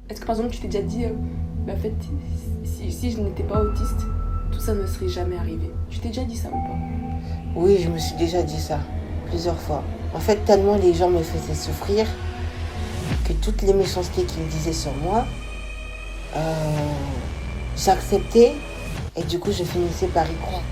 Est-ce que par exemple tu t'es déjà dit, en fait, si je n'étais pas autiste, tout ça ne serait jamais arrivé? Tu t'es déjà dit ça ou pas? Oui, je me suis déjà dit ça plusieurs fois. En fait, tellement les gens me faisaient souffrir que toutes les méchancetés qu'ils me disaient sur moi, j'acceptais et du coup je finissais par y croire.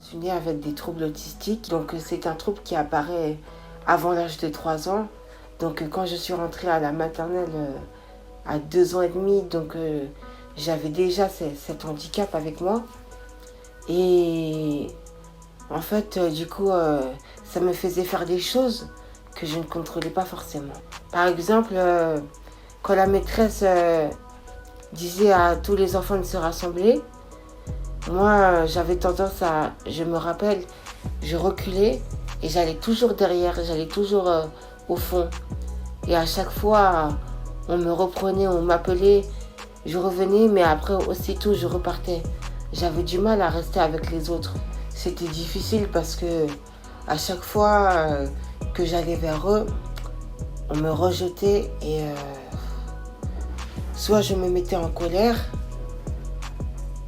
Je suis née avec des troubles autistiques, donc c'est un trouble qui apparaît avant l'âge de 3 ans. Donc quand je suis rentrée à la maternelle à 2 ans et demi, donc j'avais déjà cet handicap avec moi. Et en fait, du coup, ça me faisait faire des choses que je ne contrôlais pas forcément. Par exemple, quand la maîtresse disait à tous les enfants de se rassembler, moi, j'avais tendance à, je me rappelle, je reculais et j'allais toujours derrière, j'allais toujours au fond. Et à chaque fois, on me reprenait, on m'appelait, je revenais, mais après, aussitôt, je repartais. J'avais du mal à rester avec les autres. C'était difficile parce que à chaque fois que j'allais vers eux, on me rejetait et soit je me mettais en colère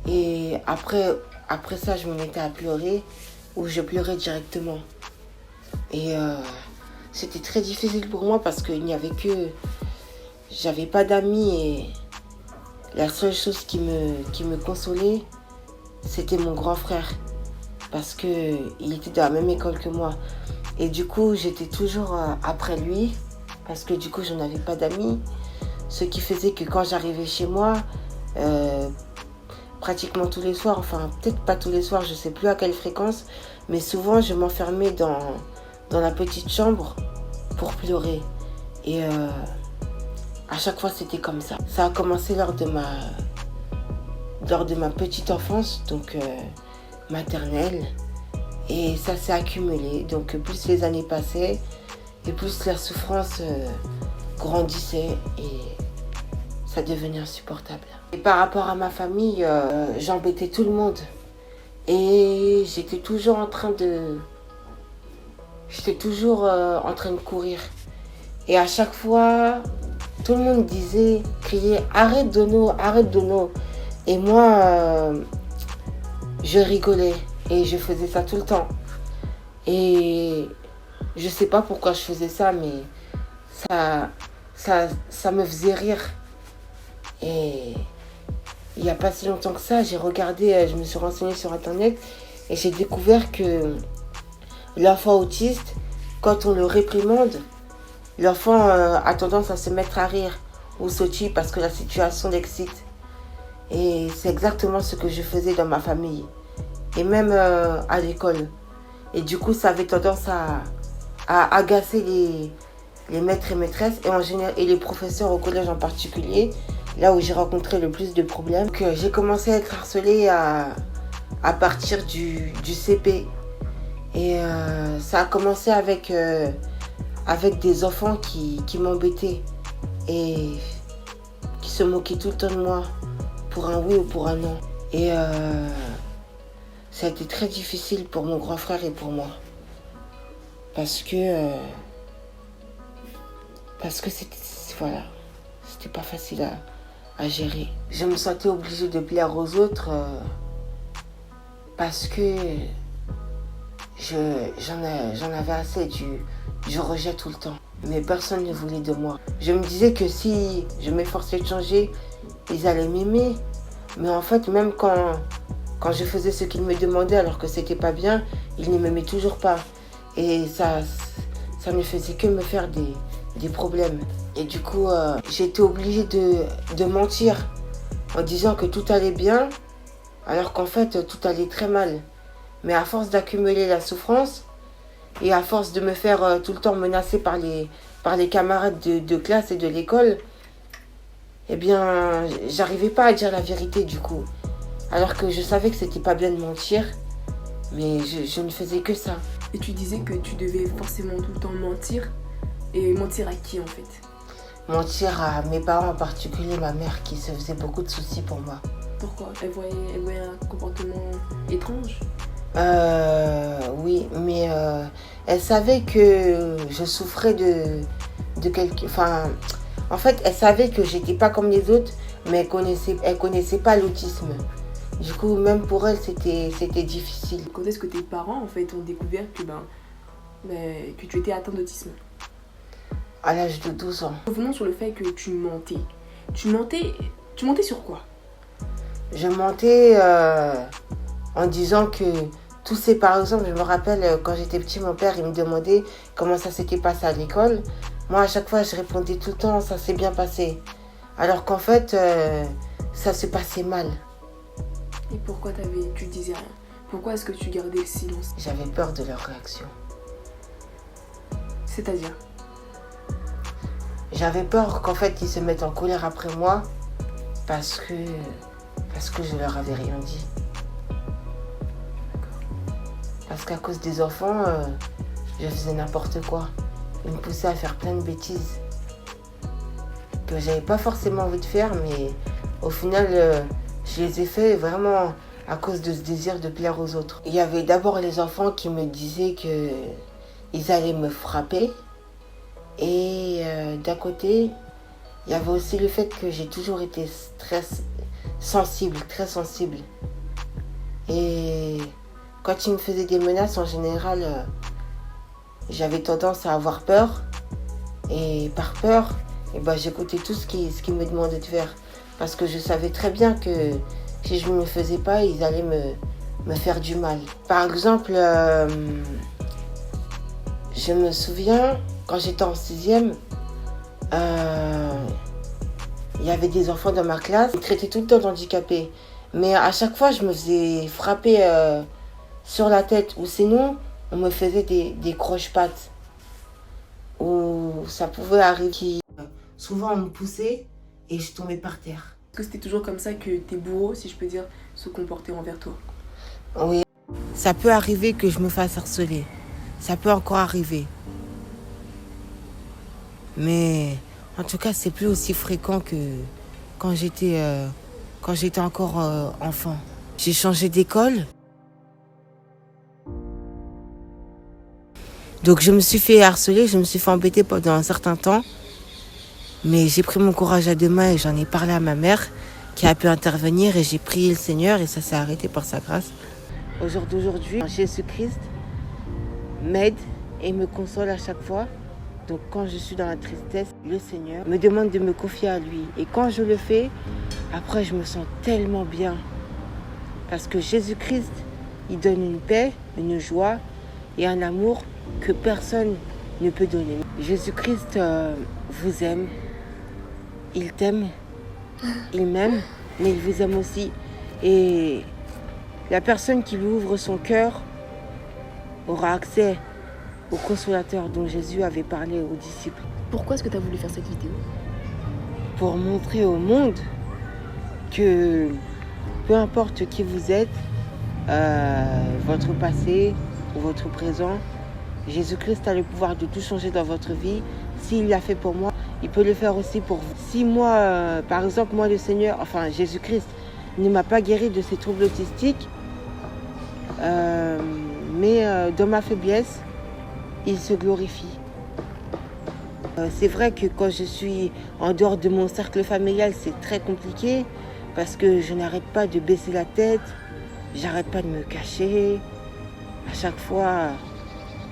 et après ça, je me mettais à pleurer ou je pleurais directement. Et c'était très difficile pour moi parce qu'il n'y avait que... J'avais pas d'amis et la seule chose qui me consolait, c'était mon grand frère. Parce qu'il était dans la même école que moi. Et du coup, j'étais toujours après lui parce que du coup, je n'avais pas d'amis. Ce qui faisait que quand j'arrivais chez moi, pratiquement tous les soirs, enfin peut-être pas tous les soirs, je sais plus à quelle fréquence, mais souvent je m'enfermais dans la petite chambre pour pleurer. Et à chaque fois c'était comme ça. Ça a commencé lors de ma petite enfance, donc maternelle, et ça s'est accumulé. Donc plus les années passaient, et plus la souffrance grandissait et ça devenait insupportable. Et par rapport à ma famille, j'embêtais tout le monde. Et j'étais toujours en train de courir. Et à chaque fois, tout le monde criait arrête Dono, arrête Dono. Et moi, je rigolais et je faisais ça tout le temps. Et je sais pas pourquoi je faisais ça, mais ça me faisait rire. Et il n'y a pas si longtemps que ça, j'ai regardé, je me suis renseignée sur internet et j'ai découvert que l'enfant autiste, quand on le réprimande, l'enfant a tendance à se mettre à rire ou sauter parce que la situation l'excite. Et c'est exactement ce que je faisais dans ma famille et même à l'école. Et du coup, ça avait tendance à agacer les maîtres et maîtresses et les professeurs au collège en particulier, là où j'ai rencontré le plus de problèmes. Que j'ai commencé à être harcelée à partir du CP. Et ça a commencé avec des enfants qui m'embêtaient et qui se moquaient tout le temps de moi pour un oui ou pour un non. Et ça a été très difficile pour mon grand frère et pour moi. Parce que c'était pas facile à gérer. Je me sentais obligée de plaire aux autres parce que j'en avais assez du rejet tout le temps. Mais personne ne voulait de moi. Je me disais que si je m'efforçais de changer, ils allaient m'aimer. Mais en fait, même quand je faisais ce qu'ils me demandaient alors que c'était pas bien, ils ne m'aimaient toujours pas. Et ça ne faisait que me faire des problèmes. Et du coup, j'ai été obligée de mentir en disant que tout allait bien, alors qu'en fait, tout allait très mal. Mais à force d'accumuler la souffrance, et à force de me faire tout le temps menacer par les camarades de classe et de l'école, eh bien, j'arrivais pas à dire la vérité du coup. Alors que je savais que c'était pas bien de mentir, mais je ne faisais que ça. Et tu disais que tu devais forcément tout le temps mentir. Et mentir à qui en fait? Mentir à mes parents, en particulier ma mère qui se faisait beaucoup de soucis pour moi. Pourquoi? Elle voyait un comportement étrange? elle savait que je souffrais de quelque... Enfin, en fait, elle savait que j'étais pas comme les autres, mais elle connaissait pas l'autisme. Du coup, même pour elle, c'était difficile. Quand est-ce que tes parents, en fait, ont découvert que tu étais atteint d'autisme? À l'âge de 12 ans. Revenons sur le fait que tu mentais. Tu mentais sur quoi? Je mentais en disant que tous ces... Par exemple, je me rappelle, quand j'étais petit, mon père, il me demandait comment ça s'était passé à l'école. Moi, à chaque fois, je répondais tout le temps, ça s'est bien passé. Alors qu'en fait, ça se passait mal. Et pourquoi tu disais rien? Pourquoi est-ce que tu gardais le silence? J'avais peur de leur réaction. C'est-à-dire? J'avais peur qu'en fait, ils se mettent en colère après moi parce que je leur avais rien dit. Parce qu'à cause des enfants, je faisais n'importe quoi. Ils me poussaient à faire plein de bêtises que j'avais pas forcément envie de faire, mais au final, je les ai fait vraiment à cause de ce désir de plaire aux autres. Il y avait d'abord les enfants qui me disaient qu'ils allaient me frapper. Et d'un côté, il y avait aussi le fait que j'ai toujours été très sensible. Et quand ils me faisaient des menaces, en général, j'avais tendance à avoir peur. Et par peur, j'écoutais tout ce qu'ils me demandaient de faire. Parce que je savais très bien que si je ne me faisais pas, ils allaient me faire du mal. Par exemple, je me souviens, quand j'étais en 6e, il y avait des enfants dans ma classe. Ils traitaient tout le temps d'handicapés. Mais à chaque fois, je me faisais frapper sur la tête. Ou sinon, on me faisait des croche-pattes. Ou ça pouvait arriver. Souvent, on me poussait et je tombais par terre. Est-ce que c'était toujours comme ça que tes bourreaux, si je peux dire, se comportaient envers toi? Oui. Ça peut arriver que je me fasse harceler. Ça peut encore arriver. Mais en tout cas, c'est plus aussi fréquent que quand j'étais encore enfant. J'ai changé d'école. Donc je me suis fait harceler, je me suis fait embêter pendant un certain temps. Mais j'ai pris mon courage à deux mains et j'en ai parlé à ma mère qui a pu intervenir et j'ai prié le Seigneur et ça s'est arrêté par sa grâce. Au jour d'aujourd'hui, Jésus-Christ m'aide et me console à chaque fois. Donc quand je suis dans la tristesse, le Seigneur me demande de me confier à lui. Et quand je le fais, après je me sens tellement bien. Parce que Jésus-Christ, il donne une paix, une joie et un amour que personne ne peut donner. Jésus-Christ vous aime. Il t'aime. Il m'aime, mais il vous aime aussi. Et la personne qui lui ouvre son cœur aura accès au consolateur dont Jésus avait parlé aux disciples. Pourquoi est-ce que tu as voulu faire cette vidéo? Pour montrer au monde que peu importe qui vous êtes, votre passé ou votre présent, Jésus-Christ a le pouvoir de tout changer dans votre vie. S'il l'a fait pour moi, il peut le faire aussi pour vous. Si moi, par exemple, le Seigneur, Jésus-Christ, ne m'a pas guéri de ces troubles autistiques, mais dans ma faiblesse, il se glorifie. C'est vrai que quand je suis en dehors de mon cercle familial, c'est très compliqué parce que je n'arrête pas de baisser la tête, j'arrête pas de me cacher. À chaque fois,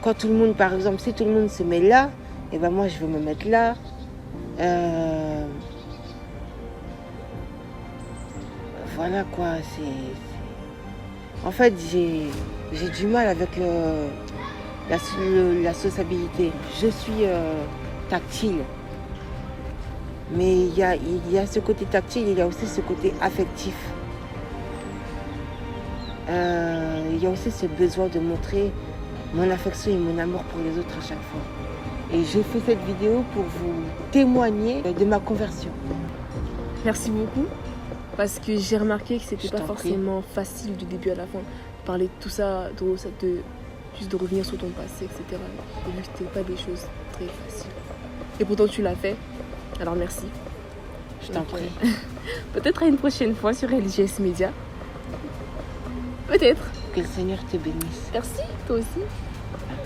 quand tout le monde, par exemple, si tout le monde se met là, et moi je veux me mettre là. Voilà quoi, en fait, j'ai du mal avec la sociabilité. Je suis tactile. Mais il y a ce côté tactile, il y a aussi ce côté affectif. Il y a aussi ce besoin de montrer mon affection et mon amour pour les autres à chaque fois. Et je fais cette vidéo pour vous témoigner de ma conversion. Merci beaucoup. Parce que j'ai remarqué que c'était pas forcément facile du début à la fin. Parler de tout ça, juste de revenir sur ton passé, etc. Et vu que c'était pas des choses très faciles. Et pourtant tu l'as fait. Alors merci. Je t'en prie. Peut-être à une prochaine fois sur LGS Media. Peut-être. Que le Seigneur te bénisse. Merci, toi aussi. Amen.